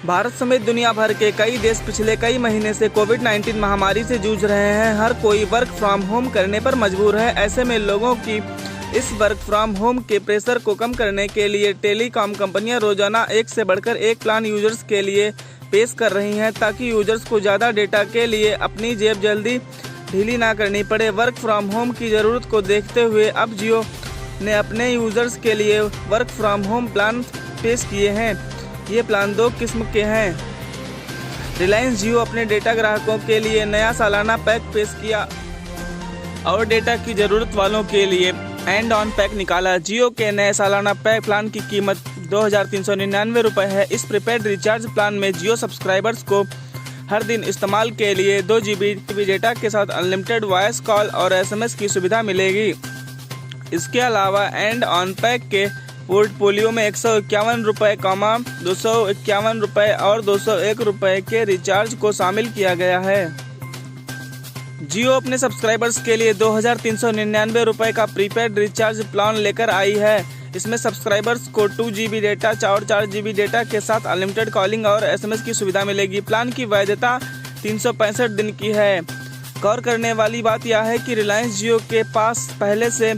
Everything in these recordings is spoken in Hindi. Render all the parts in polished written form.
भारत समेत दुनिया भर के कई देश पिछले कई महीने से कोविड-19 महामारी से जूझ रहे हैं। हर कोई वर्क फ्रॉम होम करने पर मजबूर है। ऐसे में लोगों की इस वर्क फ्रॉम होम के प्रेशर को कम करने के लिए टेलीकॉम कंपनियां रोजाना एक से बढ़कर एक प्लान यूजर्स के लिए पेश कर रही हैं, ताकि यूजर्स को ज़्यादा डेटा के लिए अपनी जेब जल्दी ढीली ना करनी पड़े। वर्क फ्रॉम होम की ज़रूरत को देखते हुए अब जियो ने अपने यूजर्स के लिए वर्क फ्रॉम होम प्लान पेश किए हैं। ये प्लान दो किस्म के हैं। रिलायंस जियो अपने डेटा ग्राहकों के लिए नया सालाना पैक पेश किया और डेटा की ज़रूरत वालों के लिए एंड ऑन पैक निकाला। जियो के नए सालाना पैक प्लान की कीमत 2399 रुपये है। इस प्रीपेड रिचार्ज प्लान में जियो सब्सक्राइबर्स को हर दिन इस्तेमाल के लिए 2 GB डेटा के साथ अनलिमिटेड वॉइस कॉल और SMS की सुविधा मिलेगी। इसके अलावा एंड ऑन पैक के पोर्टफोलियो में 151 रुपये, 251 रुपये और 201 रुपये के रिचार्ज को शामिल किया गया है। जियो अपने सब्सक्राइबर्स के लिए 2399 रुपये का प्रीपेड रिचार्ज प्लान लेकर आई है। इसमें सब्सक्राइबर्स को 2 GB डेटा और 4 GB डेटा के साथ अनलिमिटेड कॉलिंग और SMS की सुविधा मिलेगी। प्लान की वैधता 365 दिन की है। गौर करने वाली बात यह है कि रिलायंस जियो के पास पहले से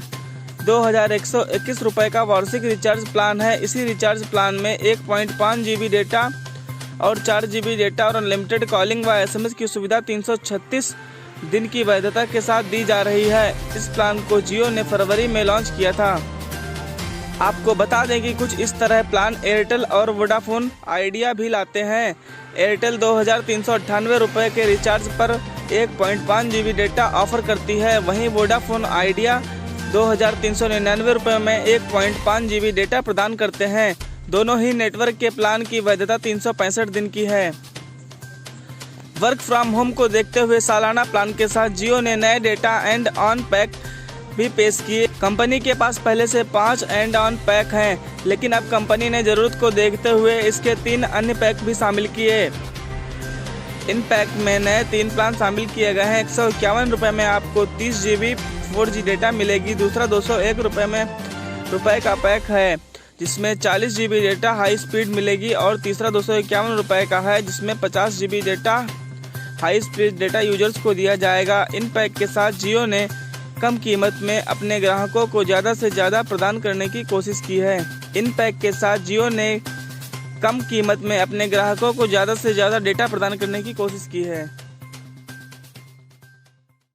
2121 रुपये का वार्षिक रिचार्ज प्लान है। इसी रिचार्ज प्लान में 1.5 GB डेटा और 4 GB डेटा और अनलिमिटेड कॉलिंग व SMS की सुविधा 336 दिन की वैधता के साथ दी जा रही है। इस प्लान को जियो ने फरवरी में लॉन्च किया था। आपको बता दें कि कुछ इस तरह प्लान एयरटेल और वोडाफोन आइडिया भी लाते हैं। एयरटेल 2398 रुपये के रिचार्ज पर 1.5 GB डेटा ऑफर करती है। वहीं वोडाफोन आइडिया 2399 रुपये में 1.5 GB डेटा प्रदान करते हैं। दोनों ही नेटवर्क के प्लान की वैधता 365 दिन की है। वर्क फ्रॉम होम को देखते हुए सालाना प्लान के साथ जियो ने नए डेटा एंड ऑन पैक भी पेश किए। कंपनी के पास पहले से 5 एंड ऑन पैक हैं, लेकिन अब कंपनी ने ज़रूरत को देखते हुए इसके 3 अन्य पैक भी शामिल किए। इन पैक में नए 3 प्लान शामिल किए गए हैं। 151 रुपये में आपको 30 GB 4G डेटा मिलेगी। दूसरा 201 रुपये का पैक है, जिसमें 40 GB डेटा हाई स्पीड मिलेगी और तीसरा 251 रुपये का है, जिसमें 50 GB data high speed data users को दिया जाएगा। इन पैक के साथ जियो ने कम कीमत में अपने ग्राहकों को ज़्यादा से ज़्यादा प्रदान करने की कोशिश की है। इन पैक के साथ जियो ने कम कीमत में अपने ग्राहकों को ज़्यादा से ज़्यादा डेटा प्रदान करने की कोशिश की है।